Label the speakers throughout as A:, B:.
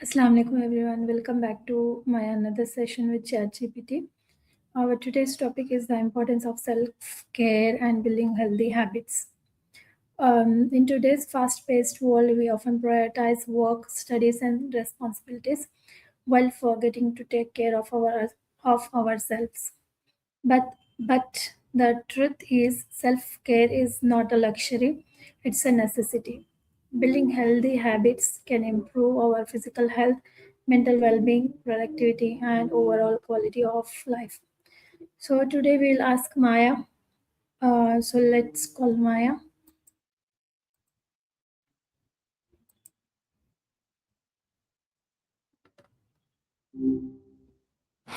A: Assalamu alaikum everyone. Welcome back to my another session with ChatGPT. Our today's topic is the importance of self-care and building healthy habits. In today's fast-paced world, we often prioritize work, studies, and responsibilities while forgetting to take care of ourselves. But the truth is self-care is not a luxury, it's a necessity. Building healthy habits can improve our physical health, mental well-being, productivity, and overall quality of life. So today we'll ask Maya. So let's call Maya.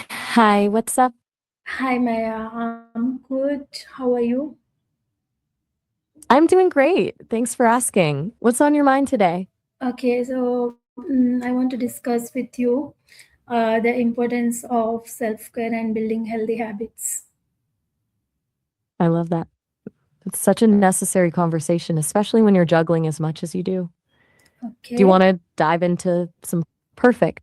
B: Hi, what's up?
A: Hi Maya, I'm good. How are you?
B: I'm doing great. Thanks for asking. What's on your mind today?
A: Okay, so I want to discuss with you the importance of self-care and building healthy habits.
B: I love that. It's such a necessary conversation, especially when you're juggling as much as you do. Do you
A: Okay.
B: want to dive into some perfect?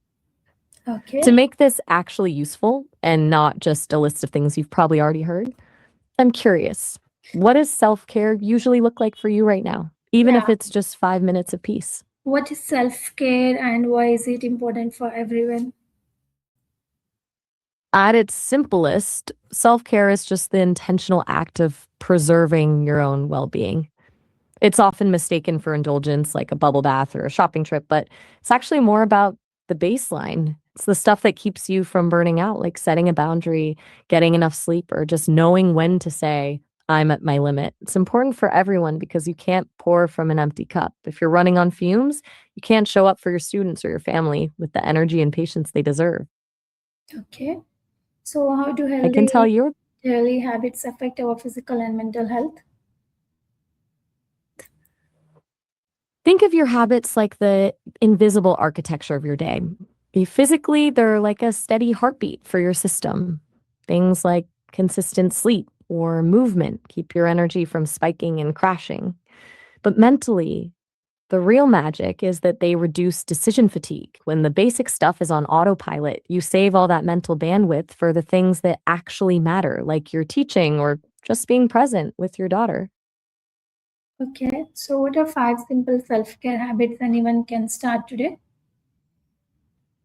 B: To
A: Okay.
B: make this actually useful and not just a list of things you've probably already heard, I'm curious. What does self care usually look like for you right now, even if
A: Yeah.
B: it's just 5 minutes of peace?
A: What is self-care and why is it important for everyone?
B: At its simplest, self care is just the intentional act of preserving your own well being. It's often mistaken for indulgence, like a bubble bath or a shopping trip, but it's actually more about the baseline. It's the stuff that keeps you from burning out, like setting a boundary, getting enough sleep, or just knowing when to say, I'm at my limit. It's important for everyone because you can't pour from an empty cup. If you're running on fumes, you can't show up for your students or your family with the energy and patience they deserve.
A: Okay. So how do
B: I can tell
A: healthy
B: you
A: daily habits affect our physical and mental health?
B: think of your habits like the invisible architecture of your day. Physically, they're like a steady heartbeat for your system. Things like consistent sleep or movement keep your energy from spiking and crashing. But mentally, the real magic is that they reduce decision fatigue. When the basic stuff is on autopilot, you save all that mental bandwidth for the things that actually matter, like your teaching or just being present with your daughter.
A: Okay. So what are five simple self-care habits anyone can start today?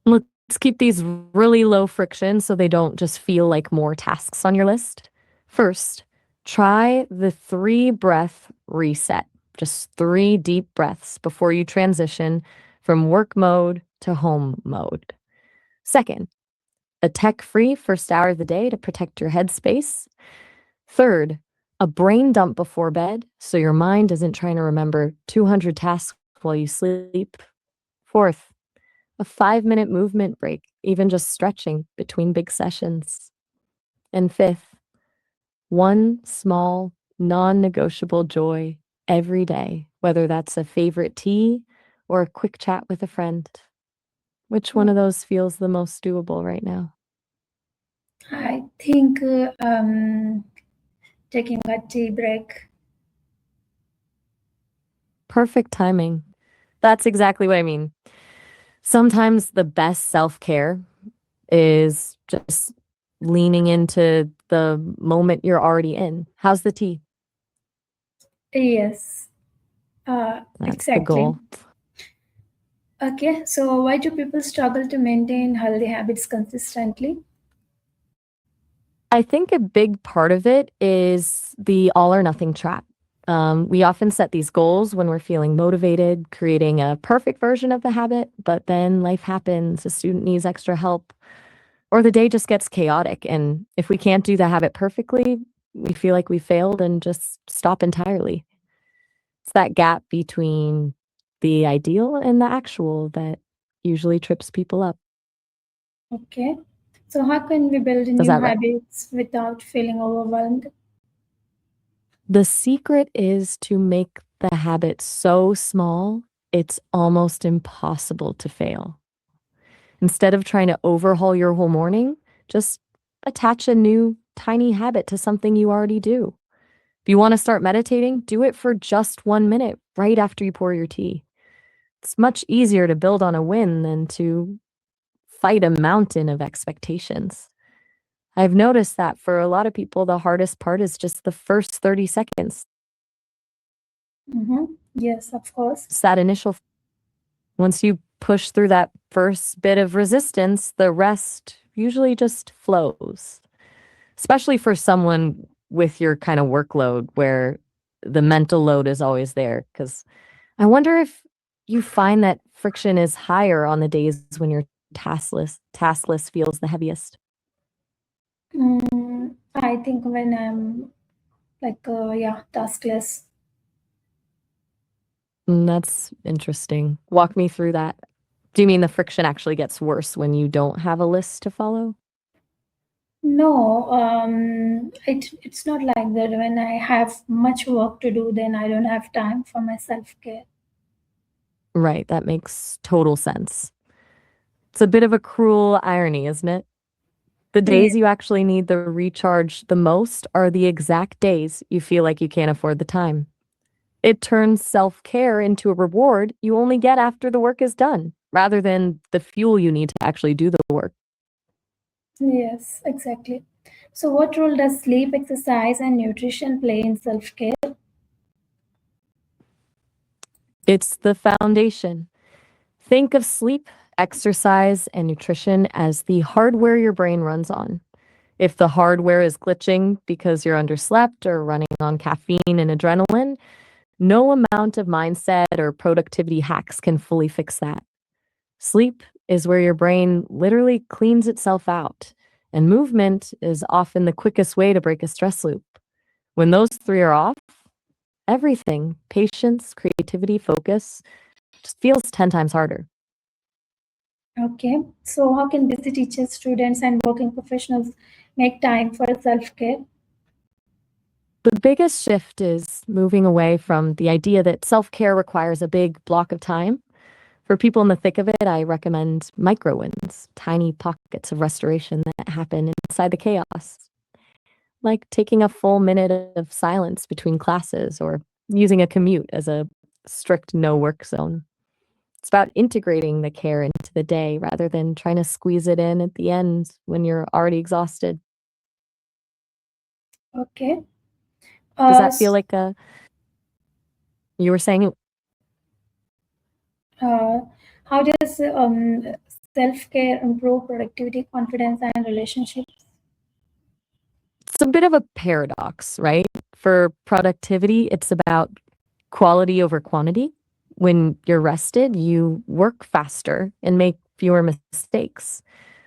B: Let's keep these really low friction so they don't just feel like more tasks on your list. First, try the 3 breath reset. Just 3 deep breaths before you transition from work mode to home mode. Second, a tech free first hour of the day to protect your headspace. Third, a brain dump before bed so your mind isn't trying to remember 200 tasks while you sleep. Fourth, a 5 minute movement break, even just stretching between big sessions. And fifth, one small, non negotiable joy every day, whether that's a favorite tea or a quick chat with a friend. Which one of those feels the most doable right now?
A: I think taking a tea break.
B: Perfect timing. That's exactly what I mean. Sometimes the best self care is just leaning into the moment you're already in. How's the tea?
A: Yes.
B: That's the
A: Exactly.
B: goal.
A: Okay. So why do people struggle to maintain healthy habits consistently?
B: I think a big part of it is the all or nothing trap. We often set these goals when we're feeling motivated, creating a perfect version of the habit, but then life happens, a student needs extra help, or the day just gets chaotic. And if we can't do the habit perfectly, we feel like we failed and just stop entirely. It's that gap between the ideal and the actual that usually trips people up.
A: Okay. So how can we build
B: Does
A: new
B: that right?
A: habits without feeling overwhelmed?
B: The secret is to make the habit so small, it's almost impossible to fail. Instead of trying to overhaul your whole morning, just attach a new tiny habit to something you already do. If you want to start meditating, do it for just 1 minute right after you pour your tea. It's much easier to build on a win than to fight a mountain of expectations. I've noticed that for a lot of people, the hardest part is just the first 30 seconds.
A: Mm-hmm. Yes, of course.
B: It's that initial, once you push through that first bit of resistance, the rest usually just flows, especially for someone with your kind of workload where the mental load is always there. Because I wonder if you find that friction is higher on the days when your task list feels the heaviest.
A: I think when I'm like, yeah, taskless.
B: That's interesting. Walk me through that. Do you mean the friction actually gets worse when you don't have a list to follow?
A: No, it's not like that. When I have much work to do, then I don't have time for my self-care.
B: Right, that makes total sense. It's a bit of a cruel irony, isn't it? The
A: Yeah.
B: days you actually need the recharge the most are the exact days you feel like you can't afford the time. It turns self-care into a reward you only get after the work is done, rather than the fuel you need to actually do the work.
A: Yes, exactly. So, what role does sleep, exercise, and nutrition play in self-care?
B: It's the foundation. Think of sleep, exercise, and nutrition as the hardware your brain runs on. If the hardware is glitching because you're underslept or running on caffeine and adrenaline, no amount of mindset or productivity hacks can fully fix that. Sleep is where your brain literally cleans itself out, and movement is often the quickest way to break a stress loop. When those three are off, everything, patience, creativity, focus, just feels 10 times harder.
A: Okay. So, how can busy teachers, students, and working professionals make time for self-care?
B: The biggest shift is moving away from the idea that self care requires a big block of time. For people in the thick of it, I recommend micro wins, tiny pockets of restoration that happen inside the chaos, like taking a full minute of silence between classes or using a commute as a strict no work zone. It's about integrating the care into the day rather than trying to squeeze it in at the end when you're already exhausted.
A: Okay.
B: Does
A: Uh,
B: that feel
A: s-
B: like a, you were saying
A: uh, how does self-care improve productivity, confidence, and relationships?
B: it's a bit of a paradox, right? For productivity, it's about quality over quantity. When you're rested, you work faster and make fewer mistakes.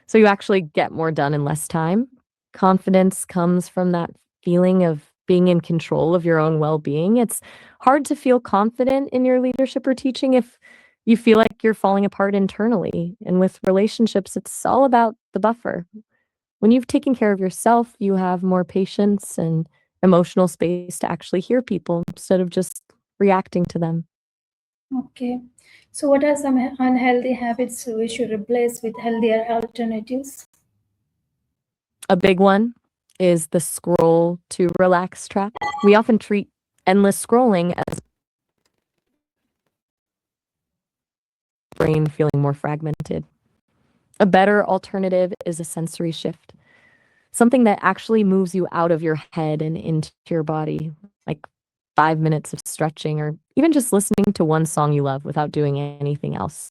B: So you actually get more done in less time. Confidence comes from that feeling of being in control of your own well being. It's hard to feel confident in your leadership or teaching if you feel like you're falling apart internally. And with relationships, it's all about the buffer. When you've taken care of yourself, you have more patience and emotional space to actually hear people instead of just reacting to them.
A: Okay. So, what are some unhealthy habits we should replace with healthier alternatives?
B: A big one is the scroll to relax trap. We often treat endless scrolling as brain feeling more fragmented. A better alternative is a sensory shift, something that actually moves you out of your head and into your body, like 5 minutes of stretching or even just listening to one song you love without doing anything else.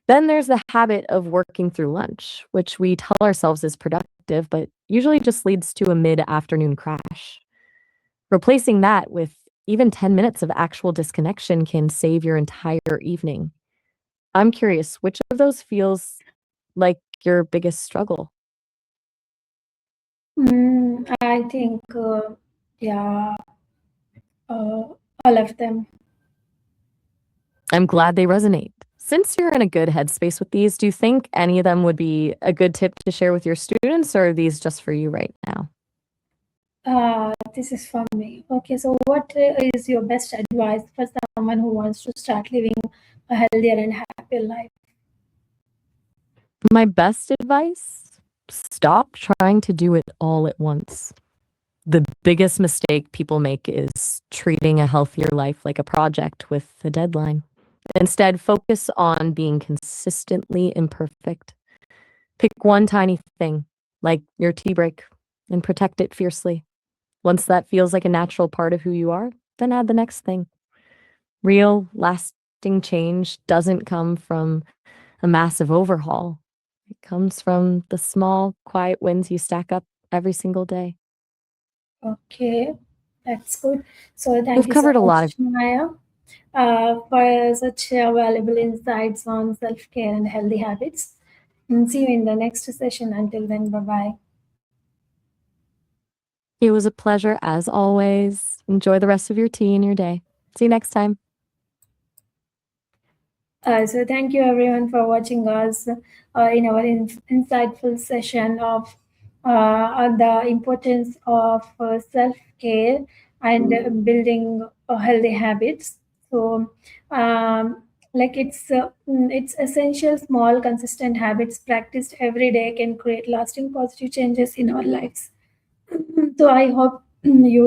B: Then there's the habit of working through lunch, which we tell ourselves is productive, but usually just leads to a mid afternoon crash. Replacing that with even 10 minutes of actual disconnection can save your entire evening. I'm curious, which of those feels like your biggest struggle?
A: I think, yeah, uh, all of them.
B: I'm glad they resonate. Since you're in a good headspace with these, do you think any of them would be a good tip to share with your students, or are these just for you right now?
A: This is for me. Okay, so what is your best advice for someone who wants to start living a healthier and happier life?
B: My best advice, stop trying to do it all at once. The biggest mistake people make is treating a healthier life like a project with a deadline. Instead, focus on being consistently imperfect. Pick one tiny thing, like your tea break, and protect it fiercely. Once that feels like a natural part of who you are, then add the next thing. Real, lasting change doesn't come from a massive overhaul. It comes from the small, quiet wins you stack up every single day.
A: Okay, that's good. So thank
B: We've
A: you so
B: covered a lot of
A: much, Maya, for such valuable insights on self-care and healthy habits. And see you in the next session. Until then, bye-bye.
B: It was a pleasure as always. Enjoy the rest of your tea and your day. See you next time.
A: So thank you everyone for watching us in our insightful session of on the importance of self-care and building healthy habits. So like it's essential small consistent habits practiced every day can create lasting positive changes in our lives. So I hope you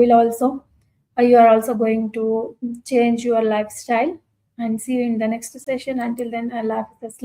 A: are also going to change your lifestyle and see you in the next session. Until then, Allah Hafiz.